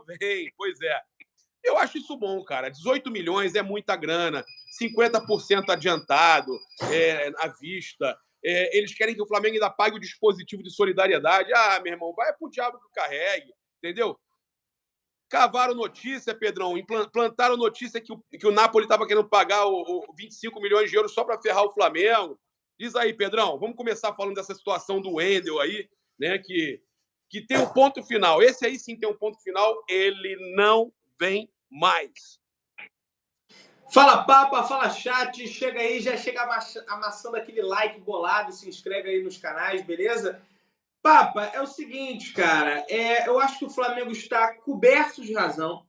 vem. Pois é. Eu acho isso bom, cara. 18 milhões é muita grana, 50% adiantado, à vista. Eles querem que o Flamengo ainda pague o dispositivo de solidariedade. Ah, meu irmão, vai pro diabo que carregue, entendeu? Cavaram notícia, Pedrão, plantaram notícia que o Napoli estava querendo pagar 25 milhões de euros só para ferrar o Flamengo. Diz aí, Pedrão, vamos começar falando dessa situação do Wendel aí, né, que tem um ponto final. Esse aí sim tem um ponto final, ele não vem mais. Fala, Papa, fala, chat. Chega aí, já chega amassando aquele like bolado, se inscreve aí nos canais, beleza? Papa, é o seguinte, cara, eu acho que o Flamengo está coberto de razão.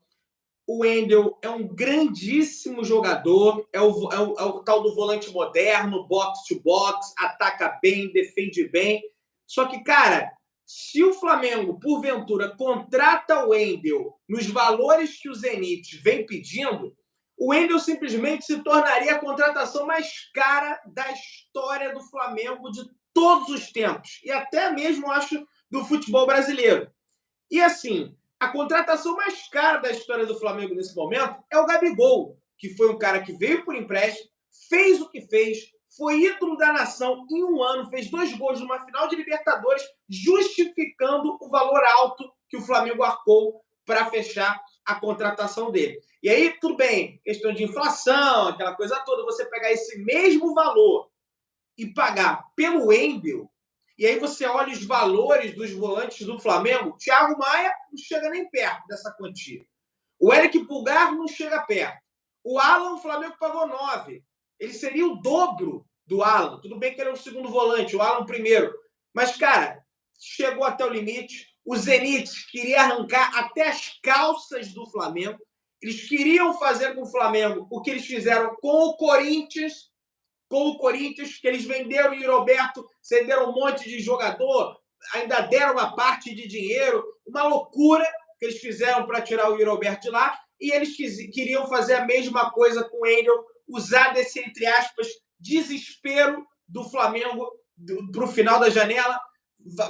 O Wendel é um grandíssimo jogador, é o tal do volante moderno, box to box, ataca bem, defende bem. Só que, cara, se o Flamengo, porventura, contrata o Wendel nos valores que o Zenit vem pedindo, o Wendel simplesmente se tornaria a contratação mais cara da história do Flamengo de todos os tempos. E até mesmo, acho, do futebol brasileiro. E assim, a contratação mais cara da história do Flamengo nesse momento é o Gabigol, que foi um cara que veio por empréstimo, fez o que fez, foi ídolo da nação em um ano, fez 2 gols numa final de Libertadores, justificando o valor alto que o Flamengo arcou para fechar a contratação dele. E aí, tudo bem, questão de inflação, aquela coisa toda, você pegar esse mesmo valor e pagar pelo Wendel, e aí você olha os valores dos volantes do Flamengo, Thiago Maia não chega nem perto dessa quantia. O Eric Pulgar não chega perto. O Alan, o Flamengo pagou 9. Ele seria o dobro do Alan. Tudo bem que ele é o segundo volante, o Alan o primeiro. Mas, cara, chegou até o limite. O Zenit queria arrancar até as calças do Flamengo. Eles queriam fazer com o Flamengo o que eles fizeram com o Corinthians, que eles venderam o Yuri Alberto, cederam um monte de jogador, ainda deram uma parte de dinheiro, uma loucura que eles fizeram para tirar o Yuri Alberto de lá, e eles queriam fazer a mesma coisa com o Wendel, usar desse, entre aspas, desespero do Flamengo para o final da janela,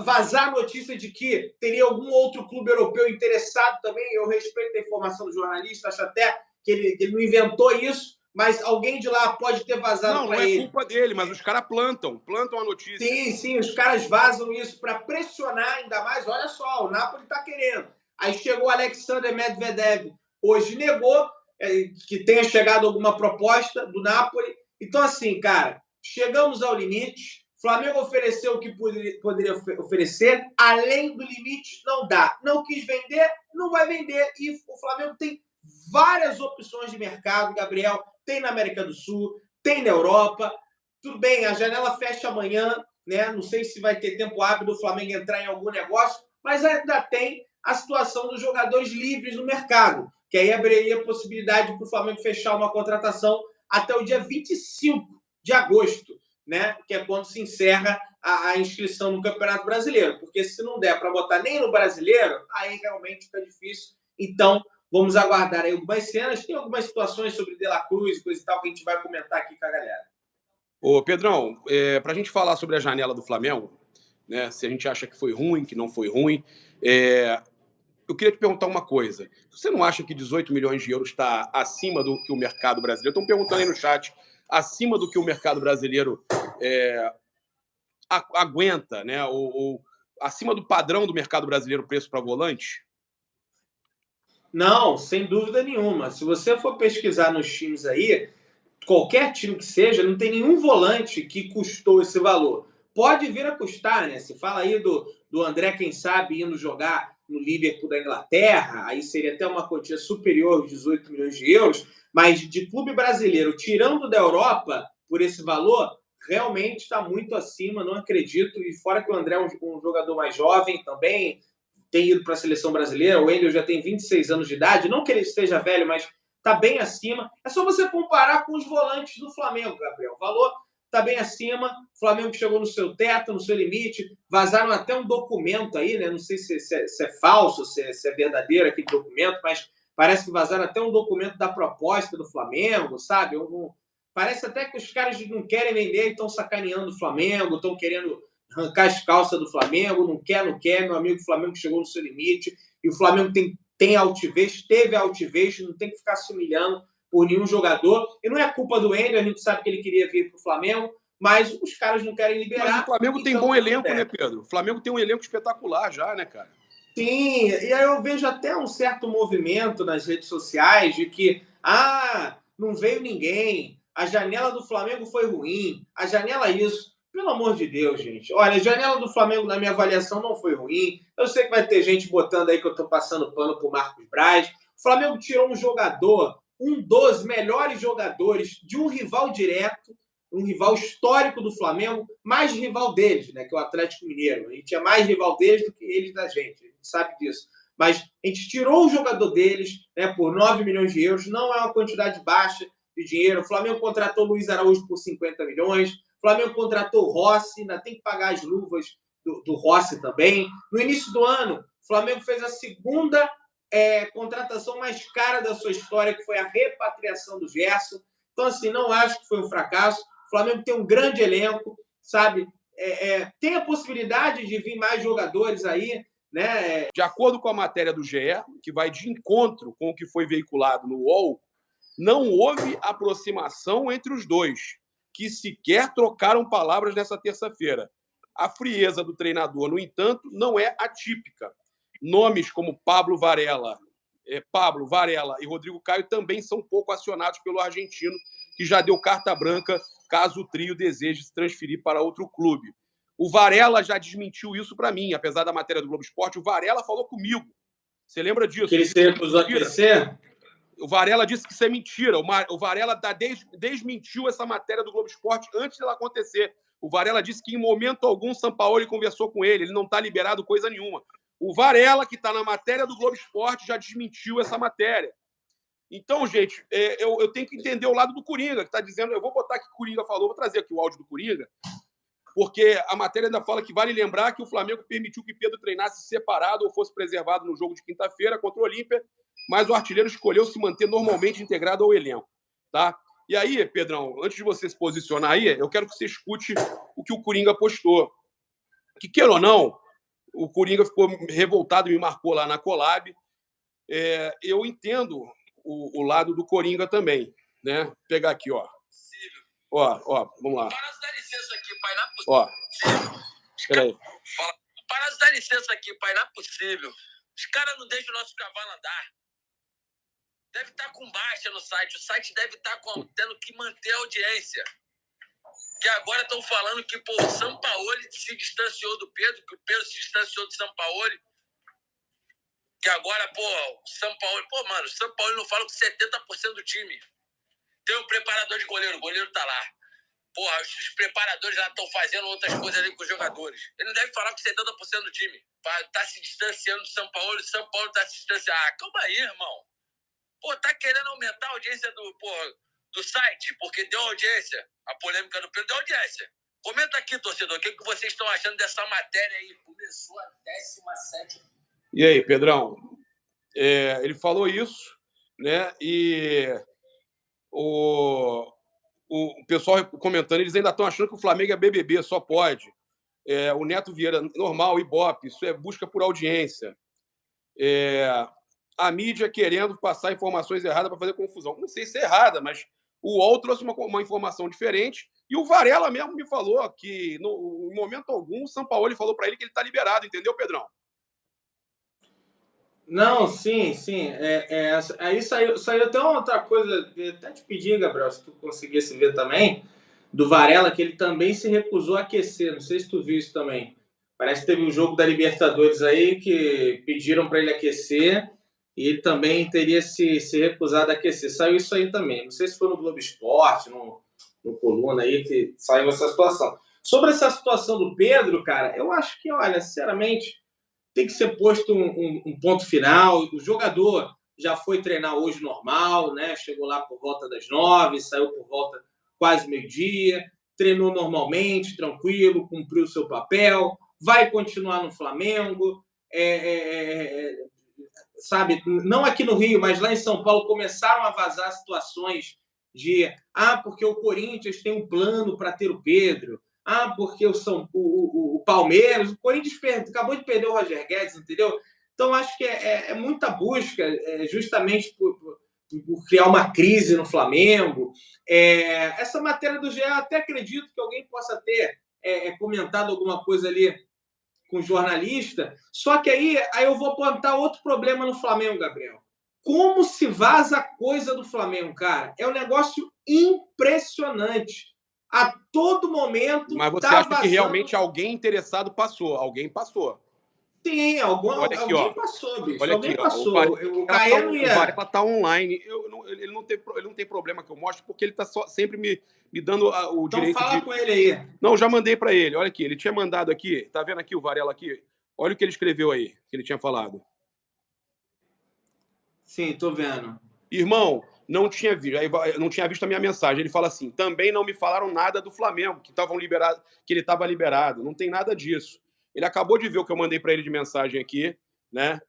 vazar a notícia de que teria algum outro clube europeu interessado também. Eu respeito a informação do jornalista, acho até que ele não inventou isso, mas alguém de lá pode ter vazado para ele. Não é culpa dele, mas os caras plantam a notícia. Sim, os caras vazam isso para pressionar ainda mais. Olha só, o Napoli está querendo. Aí chegou o Alexander Medvedev, hoje negou que tenha chegado alguma proposta do Napoli. Então, assim, cara, chegamos ao limite. Flamengo ofereceu o que poderia oferecer. Além do limite, não dá. Não quis vender, não vai vender. E o Flamengo tem várias opções de mercado, Gabriel. Tem na América do Sul, tem na Europa. Tudo bem, a janela fecha amanhã, né? Não sei se vai ter tempo hábil do Flamengo entrar em algum negócio, mas ainda tem a situação dos jogadores livres no mercado, que aí abriria a possibilidade para o Flamengo fechar uma contratação até o dia 25 de agosto, né? Que é quando se encerra a inscrição no Campeonato Brasileiro. Porque se não der para botar nem no Brasileiro, aí realmente fica difícil. Então, vamos aguardar aí algumas cenas. Tem algumas situações sobre De La Cruz e coisa e tal que a gente vai comentar aqui com a galera. Ô, Pedrão, para a gente falar sobre a janela do Flamengo, né, se a gente acha que foi ruim, que não foi ruim, eu queria te perguntar uma coisa. Você não acha que 18 milhões de euros está acima do que o mercado brasileiro... Estão perguntando aí no chat, acima do que o mercado brasileiro aguenta, né? Ou acima do padrão do mercado brasileiro preço para volante? Não, sem dúvida nenhuma. Se você for pesquisar nos times aí, qualquer time que seja, não tem nenhum volante que custou esse valor. Pode vir a custar, né? Se fala aí do André, quem sabe, indo jogar no Liverpool da Inglaterra, aí seria até uma quantia superior aos 18 milhões de euros, mas de clube brasileiro, tirando da Europa, por esse valor, realmente está muito acima, não acredito. E fora que o André é um jogador mais jovem também, tem ido para a seleção brasileira, o Wendel já tem 26 anos de idade, não que ele esteja velho, mas está bem acima. É só você comparar com os volantes do Flamengo, Gabriel. O valor está bem acima, o Flamengo chegou no seu teto, no seu limite, vazaram até um documento aí, né? Não sei se é falso, se é verdadeiro aquele documento, mas parece que vazaram até um documento da proposta do Flamengo, sabe? Parece até que os caras não querem vender e estão sacaneando o Flamengo, estão querendo arrancar as calças do Flamengo, não quer, meu amigo, o Flamengo chegou no seu limite, e o Flamengo tem tem altivez, teve altivez, não tem que ficar se humilhando por nenhum jogador. E não é culpa do Ender, a gente sabe que ele queria vir para o Flamengo, mas os caras não querem liberar. Mas o Flamengo tem bom elenco, né, Pedro? O Flamengo tem um elenco espetacular já, né, cara? Sim, e aí eu vejo até um certo movimento nas redes sociais de que, não veio ninguém, a janela do Flamengo foi ruim, a janela isso. Pelo amor de Deus, gente. Olha, a janela do Flamengo, na minha avaliação, não foi ruim. Eu sei que vai ter gente botando aí que eu estou passando pano pro Marcos Braz. O Flamengo tirou um jogador, um dos melhores jogadores de um rival direto, um rival histórico do Flamengo, mais rival deles, né, que é o Atlético Mineiro. A gente é mais rival deles do que eles da gente, a gente sabe disso. Mas a gente tirou o jogador deles, né, por 9 milhões de euros, não é uma quantidade baixa de dinheiro. O Flamengo contratou o Luiz Araújo por 50 milhões, o Flamengo contratou o Rossi, ainda tem que pagar as luvas do Rossi também. No início do ano, o Flamengo fez a segunda contratação mais cara da sua história, que foi a repatriação do Gerson. Então, assim, não acho que foi um fracasso. O Flamengo tem um grande elenco, sabe? Tem a possibilidade de vir mais jogadores aí, né? De acordo com a matéria do GE, que vai de encontro com o que foi veiculado no UOL, não houve aproximação entre os dois, que sequer trocaram palavras nessa terça-feira. A frieza do treinador, no entanto, não é atípica. Nomes como Pablo Varela e Rodrigo Caio também são pouco acionados pelo argentino, que já deu carta branca caso o trio deseje se transferir para outro clube. O Varela já desmentiu isso para mim, apesar da matéria do Globo Esporte. O Varela falou comigo. Você lembra disso? Que ele se recusou a aquecer? O Varela disse que isso é mentira. O Varela desmentiu essa matéria do Globo Esporte antes dela acontecer. O Varela disse que em momento algum Sampaoli conversou com ele. Ele não está liberado coisa nenhuma. O Varela, que está na matéria do Globo Esporte, já desmentiu essa matéria. Então, gente, eu tenho que entender o lado do Coringa, que está dizendo... Eu vou botar aqui o que o Coringa falou, vou trazer aqui o áudio do Coringa, porque a matéria ainda fala que vale lembrar que o Flamengo permitiu que Pedro treinasse separado ou fosse preservado no jogo de quinta-feira contra o Olímpia, mas o artilheiro escolheu se manter normalmente integrado ao elenco. Tá? E aí, Pedrão, antes de você se posicionar aí, eu quero que você escute o que o Coringa postou. Que, queira ou não, o Coringa ficou revoltado e me marcou lá na Collab. Eu entendo o lado do Coringa também. Né? Vou pegar aqui, ó. Vamos lá. Para dar licença aqui, pai, não é possível. Ó, espera aí. Para dar licença aqui, pai, não é possível. Os caras não deixam o nosso cavalo andar. Deve estar com baixa no site. O site deve estar tendo que manter a audiência. Que agora estão falando que o Sampaoli se distanciou do Pedro, que o Pedro se distanciou do Sampaoli. Que agora, o Sampaoli... mano, o Sampaoli não fala com 70% do time. Tem um preparador de goleiro, o goleiro tá lá. Os preparadores já estão fazendo outras coisas ali com os jogadores. Ele não deve falar com 70% do time. Tá se distanciando do São Paulo, o São Paulo tá se distanciando. Calma aí, irmão. Tá querendo aumentar a audiência do site, porque deu audiência. A polêmica do Pedro deu audiência. Comenta aqui, torcedor, o que vocês estão achando dessa matéria aí? Começou a 17ª. E aí, Pedrão? Ele falou isso, né? E o pessoal comentando, eles ainda estão achando que o Flamengo é BBB, só pode. O Neto Vieira, normal, Ibope, isso é busca por audiência. A mídia querendo passar informações erradas para fazer confusão. Não sei se é errada, mas o UOL trouxe uma informação diferente e o Varela mesmo me falou que, em momento algum, o Sampaoli falou para ele que ele está liberado, entendeu, Pedrão? Não, sim. Aí saiu até uma outra coisa, até te pedir, Gabriel, se tu conseguisse ver também, do Varela, que ele também se recusou a aquecer. Não sei se tu viu isso também. Parece que teve um jogo da Libertadores aí que pediram para ele aquecer e ele também teria se recusado a aquecer. Saiu isso aí também. Não sei se foi no Globo Esporte, no Coluna aí, que saiu essa situação. Sobre essa situação do Pedro, cara, eu acho que, olha, sinceramente, tem que ser posto um ponto final. O jogador já foi treinar hoje normal, né? Chegou lá por volta das 9, saiu por volta quase meio-dia, treinou normalmente, tranquilo, cumpriu o seu papel, vai continuar no Flamengo. Sabe, não aqui no Rio, mas lá em São Paulo começaram a vazar situações de porque o Corinthians tem um plano para ter o Pedro, porque o Palmeiras, o Corinthians acabou de perder o Roger Guedes, entendeu? Então, acho que é muita busca, justamente por criar uma crise no Flamengo. Essa matéria do GE, eu até acredito que alguém possa ter comentado alguma coisa ali com o jornalista, só que aí eu vou apontar outro problema no Flamengo, Gabriel. Como se vaza coisa do Flamengo, cara? É um negócio impressionante. A todo momento Mas você tá acha vazando... que realmente alguém interessado passou? Alguém passou. Sim, Olha aqui, ó. alguém passou, bicho. Olha alguém aqui, ó. passou. O Caio não O ia... Varela tá online. Ele não tem problema que eu mostre, porque ele tá sempre me dando o Então direito fala de... com ele aí. Não, já mandei para ele. Olha aqui, ele tinha mandado aqui. Tá vendo aqui o Varela aqui? Olha o que ele escreveu aí, que ele tinha falado. Sim, tô vendo. Irmão, não tinha visto a minha mensagem. Ele fala assim: também não me falaram nada do Flamengo, que ele estava liberado. Não tem nada disso. Ele acabou de ver o que eu mandei para ele de mensagem aqui, né?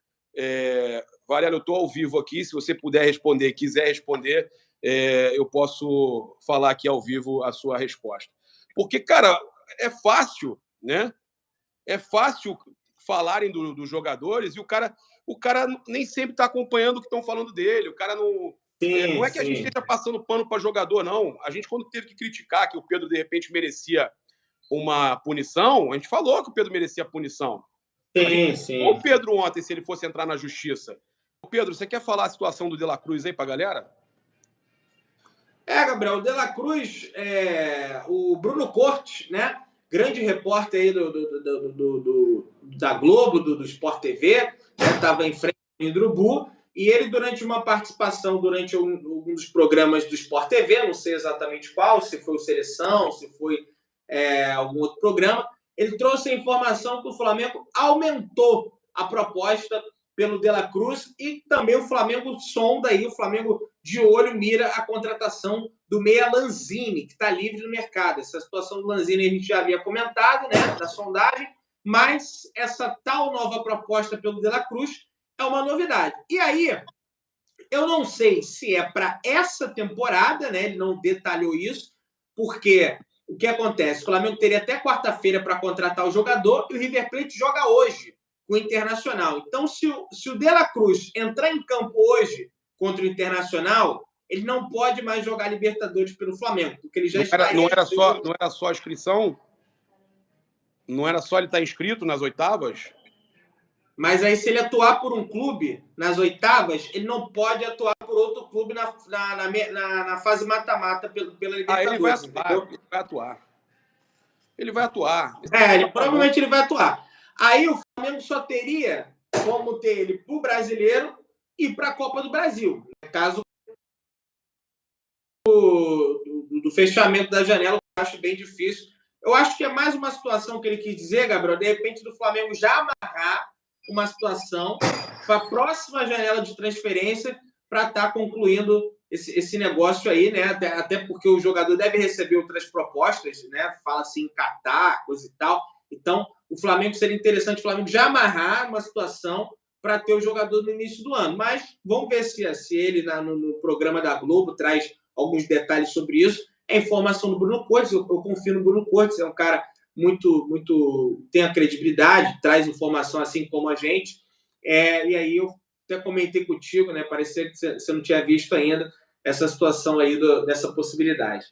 Varela, eu estou ao vivo aqui. Se você puder responder, quiser responder, eu posso falar aqui ao vivo a sua resposta. Porque, cara, é fácil, né? É fácil falarem dos jogadores e o cara nem sempre está acompanhando o que estão falando dele. O cara não. Não é que a gente esteja passando pano para jogador, não. A gente, quando teve que criticar que o Pedro, de repente, merecia uma punição, a gente falou que o Pedro merecia punição. Sim. O Pedro ontem, se ele fosse entrar na justiça. Pedro, você quer falar a situação do De La Cruz aí para a galera? Gabriel, o De La Cruz, o Bruno Cortes, né? Grande repórter aí da Globo, do Sport TV, estava em frente ao Indrubu, e ele, durante uma participação, durante um dos programas do Sport TV, não sei exatamente qual, se foi o Seleção, se foi algum outro programa, ele trouxe a informação que o Flamengo aumentou a proposta pelo De La Cruz e também o Flamengo sonda aí, o Flamengo de olho mira a contratação do meia Lanzini, que está livre no mercado. Essa situação do Lanzini a gente já havia comentado, né, da sondagem, mas essa tal nova proposta pelo De La Cruz é uma novidade. E aí, eu não sei se é para essa temporada, né, ele não detalhou isso, porque o que acontece? O Flamengo teria até quarta-feira para contratar o jogador e o River Plate joga hoje com o Internacional. Então, se o De La Cruz entrar em campo hoje contra o Internacional, ele não pode mais jogar Libertadores pelo Flamengo, porque ele já não era só a inscrição? Não era só ele estar inscrito nas oitavas? Mas aí, se ele atuar por um clube nas oitavas, ele não pode atuar por outro clube na fase mata-mata pela Libertadores. Ele vai atuar. Ele vai atuar. Provavelmente ele vai atuar. Aí o Flamengo só teria como ter ele para o Brasileiro e para a Copa do Brasil. Caso do fechamento da janela, eu acho bem difícil. Eu acho que é mais uma situação que ele quis dizer, Gabriel, de repente do Flamengo já amarrar uma situação para a próxima janela de transferência para estar concluindo esse negócio aí, né? Até porque o jogador deve receber outras propostas, né? Fala assim em Catar, coisa e tal. Então, o Flamengo seria interessante o Flamengo já amarrar uma situação para ter o jogador no início do ano. Mas vamos ver se ele, no programa da Globo, traz alguns detalhes sobre isso. É informação do Bruno Cortes, eu confio no Bruno Cortes, é um cara muito tem a credibilidade, traz informação assim como a gente. E aí eu até comentei contigo, né? Parecia que você não tinha visto ainda essa situação aí dessa possibilidade.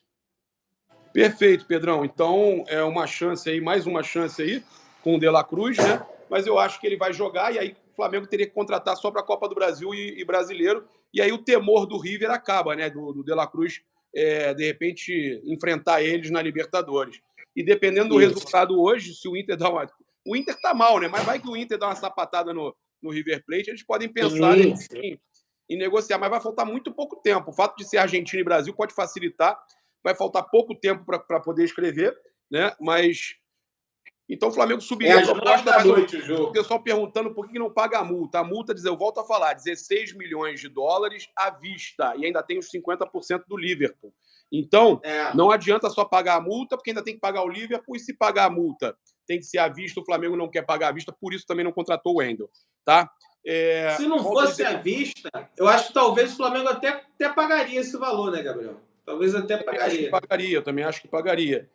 Perfeito, Pedrão. Então, é uma chance aí, mais uma chance aí com o De La Cruz, né? Mas eu acho que ele vai jogar e aí o Flamengo teria que contratar só para a Copa do Brasil e Brasileiro. E aí o temor do River acaba, né? Do De La Cruz, de repente, enfrentar eles na Libertadores. E dependendo do resultado hoje, se o Inter dá uma... O Inter tá mal, né? Mas vai que o Inter dá uma sapatada no River Plate, eles podem pensar em negociar. Mas vai faltar muito pouco tempo. O fato de ser Argentina e Brasil pode facilitar. Vai faltar pouco tempo para poder escrever, né? Mas... Então o Flamengo subiria a proposta, mas o pessoal perguntando por que não paga a multa. A multa, eu volto a falar, 16 milhões de dólares à vista. E ainda tem os 50% do Liverpool. Então, não adianta só pagar a multa, porque ainda tem que pagar o Liverpool. E se pagar a multa tem que ser à vista, o Flamengo não quer pagar à vista, por isso também não contratou o Wendel. Tá? Se não fosse à vista, eu acho que talvez o Flamengo até pagaria esse valor, né, Gabriel? Talvez até pagaria. Eu também acho que pagaria.